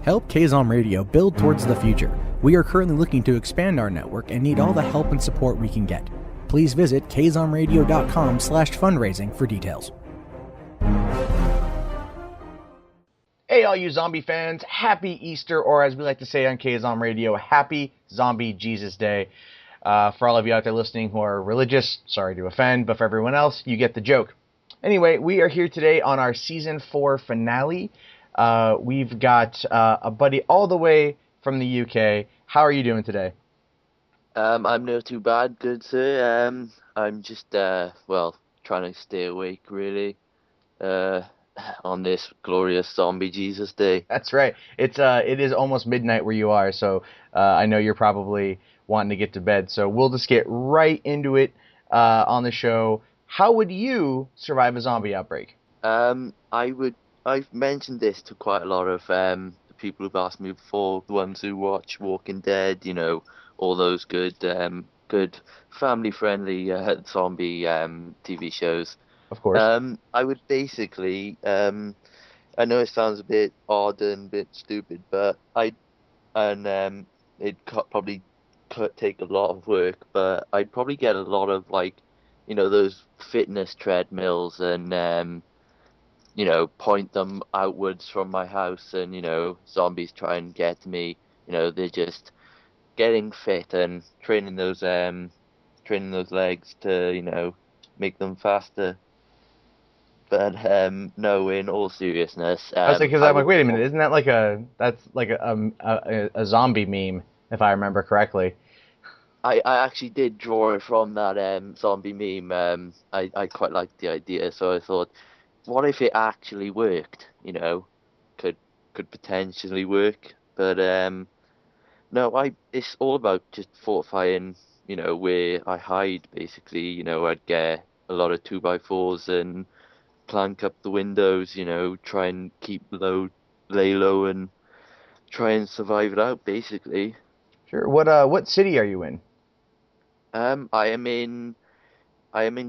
Help KZOM Radio build towards the future. We are currently looking to expand our network and need all the help and support we can get. Please visit kzomradio.com/fundraising for details. Hey, all you zombie fans, happy Easter, or as we like to say on KZOM Radio, happy Zombie Jesus Day. For all of you out there listening who are religious, sorry to offend, but for everyone else, you get the joke. Anyway, we are here today on our Season 4 finale. We've got a buddy all the way from the UK. How are you doing today? I'm not too bad, good sir. I'm just, trying to stay awake, really, on this glorious Zombie Jesus Day. That's right. It is almost midnight where you are, so I know you're probably wanting to get to bed. So we'll just get right into it on the show. How would you survive a zombie outbreak? I've mentioned this to quite a lot of people who've asked me before, the ones who watch Walking Dead, you know, all those good family-friendly zombie TV shows. Of course. I would basically, I know it sounds a bit odd and a bit stupid, but probably could take a lot of work, but I'd probably get a lot of, like, you know, those fitness treadmills and, you know, point them outwards from my house, and, you know, zombies try and get to me. You know, they're just getting fit and training those legs to, you know, make them faster. But no, in all seriousness, I was like, because I'm like, wait a minute, isn't that like a zombie meme, if I remember correctly? I actually did draw it from that zombie meme. I quite liked the idea, so I thought, what if it actually worked? You know, could potentially work. But no, it's all about just fortifying, you know, where I hide, basically. You know, I'd get a lot of 2x4s and plank up the windows, you know, try and lay low and try and survive it out, basically. Sure. What city are you in? I am in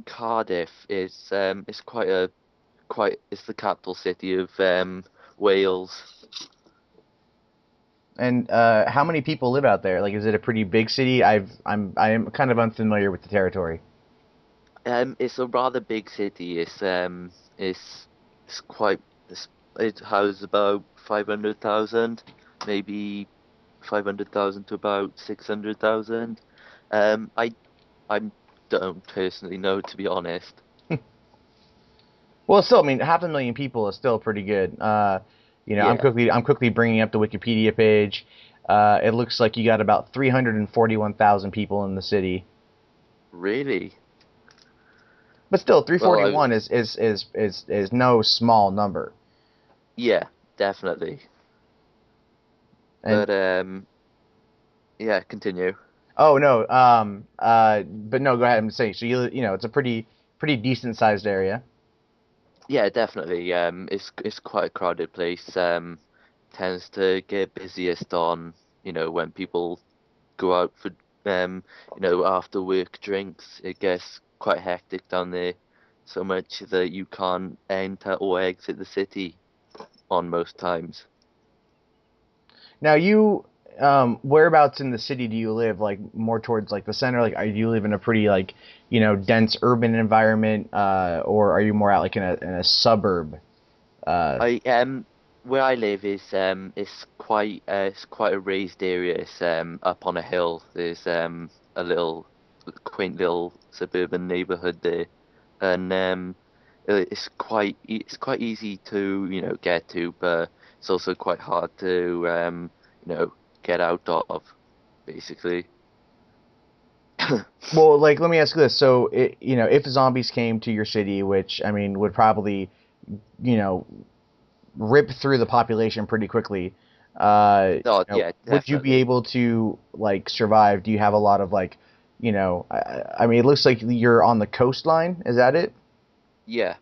Cardiff. It's it's the capital city of Wales. And how many people live out there? Like, is it a pretty big city? I am kind of unfamiliar with the territory. It's a rather big city. It houses about 500,000, maybe 500,000 to about 600,000. I don't personally know, to be honest. Well, still, I mean, 500,000 people is still pretty good. You know, yeah. I'm quickly bringing up the Wikipedia page. It looks like you got about 341,000 people in the city. Really? But still, 341 is no small number. Yeah, definitely. And, but yeah, continue. Oh no, but no, go ahead. I'm saying, so you know, it's a pretty decent sized area. Yeah, definitely. It's quite a crowded place. Tends to get busiest on, you know, when people go out for you know, after work drinks. It gets quite hectic down there, so much that you can't enter or exit the city on most times. Now you. Whereabouts in the city do you live? Like, more towards like the center? Like, do you live in a pretty, like, you know, dense urban environment, or are you more out like in a suburb? Where I live is it's quite a raised area. It's up on a hill. There's a little quaint little suburban neighborhood there, and it's quite easy to, you know, get to, but it's also quite hard to you know, get out of, basically. Well, like, let me ask you this. So, you know, if zombies came to your city, which, I mean, would probably, you know, rip through the population pretty quickly, yeah, would you be able to, like, survive? Do you have a lot of, like, you know, I mean, it looks like you're on the coastline. Is that it? Yeah.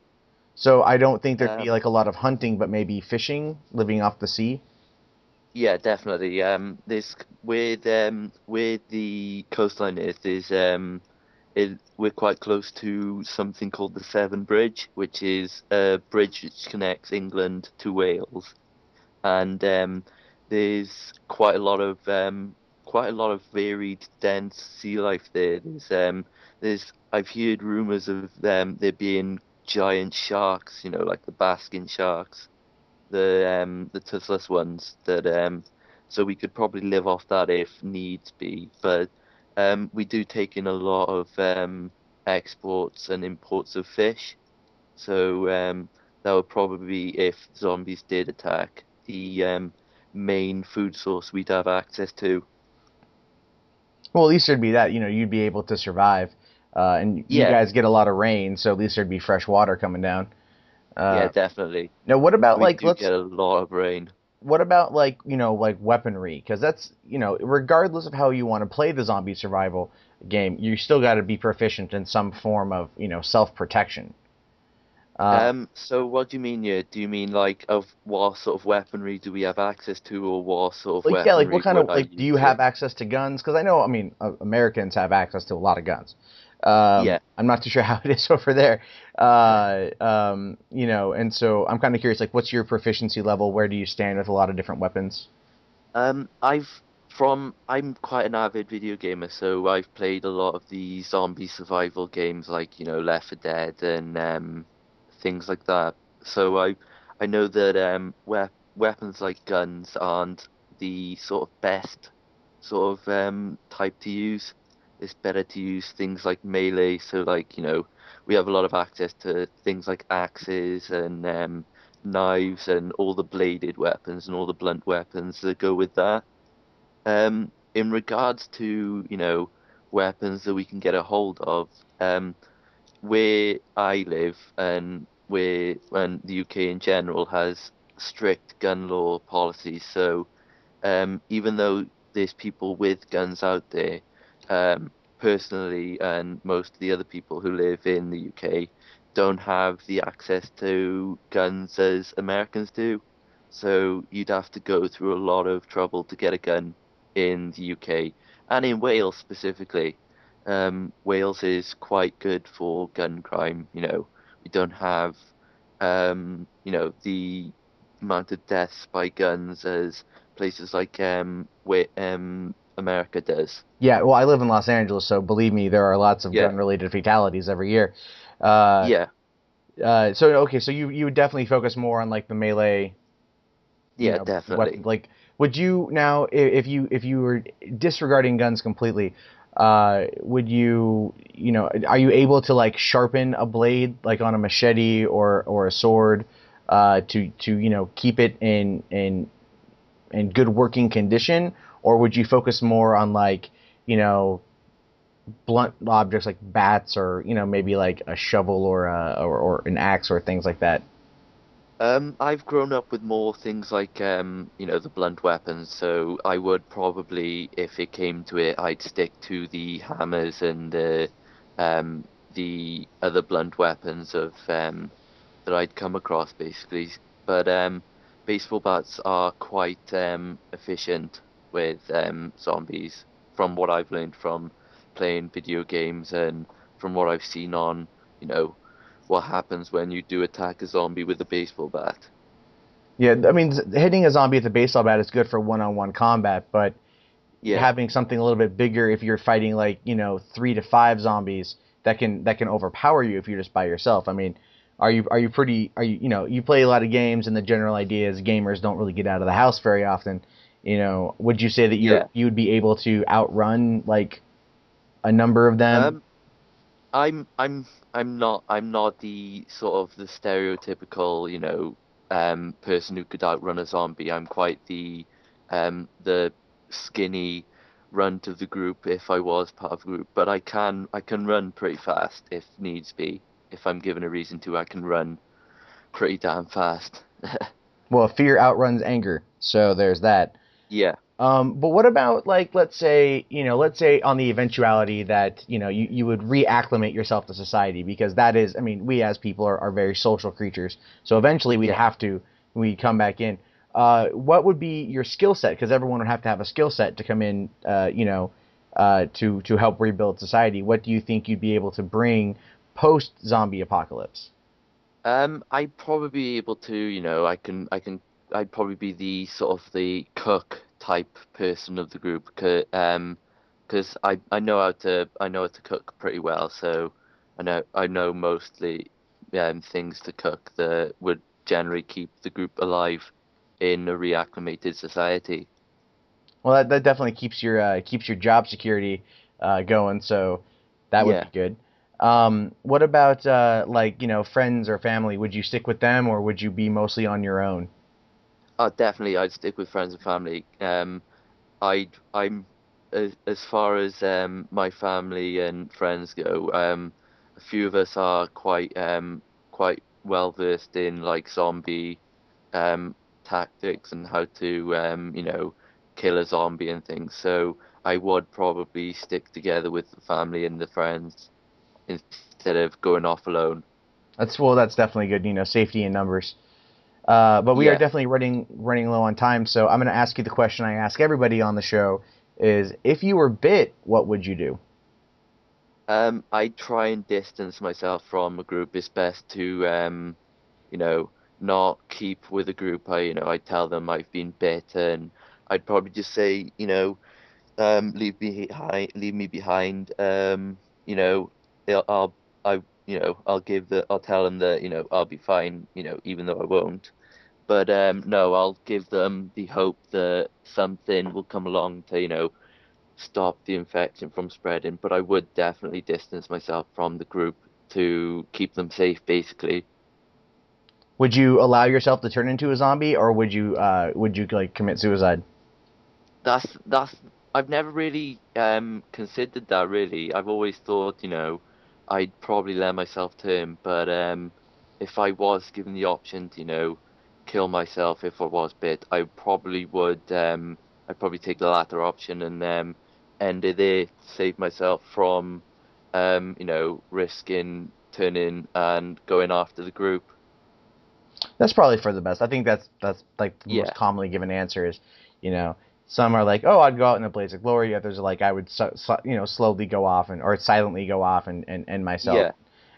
So I don't think there'd be, like, a lot of hunting, but maybe fishing, living off the sea. Yeah, definitely. There's where the coastline is, we're quite close to something called the Severn Bridge, which is a bridge which connects England to Wales, and there's quite a lot of varied, dense sea life there. There's I've heard rumors of there being giant sharks, like the basking sharks, the toothless ones that so we could probably live off that if needs be. But we do take in a lot of exports and imports of fish. So that would probably be, if zombies did attack, the main food source we'd have access to. Well, at least there'd be that. You'd be able to survive, and you Yeah, guys get a lot of rain, so at least there'd be fresh water coming down. yeah, Uh, definitely. Now, what about We like do get a lot of rain. what about like weaponry? Because that's regardless of how you want to play the zombie survival game, you still got to be proficient in some form of self protection. So what do you mean here? Do you mean like of what sort of weaponry do we have access to, or what sort of Like yeah, like what weaponry kind of would I like do you use have it? access to guns? Because I know, I mean, Americans have access to a lot of guns. Yeah. I'm not too sure how it is over there. And so I'm kind of curious, like, what's your proficiency level? Where do you stand with a lot of different weapons? I'm quite an avid video gamer, so I've played a lot of the zombie survival games like, Left 4 Dead and things like that. So I know that weapons like guns aren't the sort of best sort of type to use. It's better to use things like melee. So like, we have a lot of access to things like axes and knives and all the bladed weapons and all the blunt weapons that go with that. In regards to, weapons that we can get a hold of, where I live and the UK in general has strict gun law policies. So even though there's people with guns out there, personally, and most of the other people who live in the UK don't have the access to guns as Americans do. So you'd have to go through a lot of trouble to get a gun in the UK and in Wales specifically. Wales is quite good for gun crime. We don't have the amount of deaths by guns as places like where America does. Yeah, well, I live in Los Angeles, so believe me, there are lots of Yeah, gun-related fatalities every year. Uh, yeah, so okay, so you would definitely focus more on like the melee, yeah, weapon. definitely. Like, would you now, if you were disregarding guns completely, would are you able to like sharpen a blade like on a machete or a sword, to keep it in good working condition, or would you focus more on like you know blunt objects like bats or maybe like a shovel or an axe or things like that? I've grown up with more things like the blunt weapons, so I would probably, if it came to it, I'd stick to the hammers and the other blunt weapons of that I'd come across basically. But baseball bats are quite efficient with zombies, from what I've learned from playing video games and from what I've seen on, you know, what happens when you do attack a zombie with a baseball bat. Yeah, I mean, hitting a zombie with a baseball bat is good for one-on-one combat, but Yeah, having something a little bit bigger if you're fighting like 3 to 5 zombies that can overpower you if you're just by yourself. I mean, are you play a lot of games, and the general idea is gamers don't really get out of the house very often. Would you say that yeah. you would be able to outrun like a number of them? Um, I'm not the sort of the stereotypical, person who could outrun a zombie. I'm quite the skinny runt of the group if I was part of a group, but I can run pretty fast if needs be. If I'm given a reason to, I can run pretty damn fast. Well, fear outruns anger, so there's that. Yeah, But what about like let's say on the eventuality that you would reacclimate yourself to society, because that is, I mean, we as people are very social creatures, so eventually yeah. we'd come back in. What would be your skill set? Because everyone would have to have a skill set to come in, to help rebuild society. What do you think you'd be able to bring post zombie apocalypse? I'd probably be able to, I can I'd probably be the sort of the cook type person of the group, because I know how to cook pretty well, so I know mostly things to cook that would generally keep the group alive in a reacclimated society. Well, that definitely keeps your job security going, so that would Yeah. be good. What about like, friends or family? Would you stick with them, or would you be mostly on your own? Definitely, I'd stick with friends and family. I'm as far as my family and friends go. A few of us are quite well versed in like zombie um, tactics and how to kill a zombie and things. So I would probably stick together with the family and the friends instead of going off alone. That's definitely good. Safety in numbers. But we are Yeah. definitely running low on time, so I'm going to ask you the question I ask everybody on the show: is if you were bit, what would you do? I try and distance myself from a group. It's best to, you know, not keep with a group. I tell them I've been bit, and I'd probably just say, leave me behind. I'll, I'll, I'll tell them that, I'll be fine, even though I won't. But no, I'll give them the hope that something will come along to, stop the infection from spreading, but I would definitely distance myself from the group to keep them safe, basically. Would you allow yourself to turn into a zombie, or would you like commit suicide? That's I've never really considered that really. I've always thought, I'd probably let myself turn, but if I was given the option to, kill myself if I was bit, I probably would I'd probably take the latter option and end it there, save myself from risking turning and going after the group. That's probably for the best. I think that's like the most Yeah. commonly given answer is, you know, some are like, oh, I'd go out in a blaze of glory. Others are like, I would, slowly go off or silently go off and end myself. Yeah.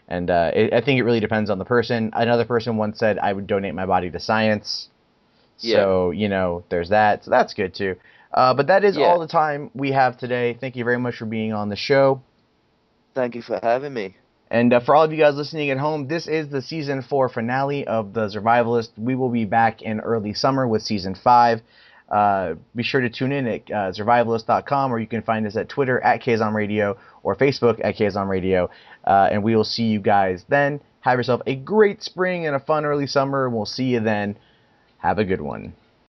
And I think it really depends on the person. Another person once said, I would donate my body to science. Yeah. So, there's that. So that's good too. But that is Yeah. all the time we have today. Thank you very much for being on the show. Thank you for having me. And for all of you guys listening at home, this is the Season 4 finale of The Zurvivalist. We will be back in early summer with Season 5. Be sure to tune in at zurvivalist.com, or you can find us at Twitter at KZOM Radio or Facebook at KZOM Radio. And we will see you guys then. Have yourself a great spring and a fun early summer, and we'll see you then. Have a good one.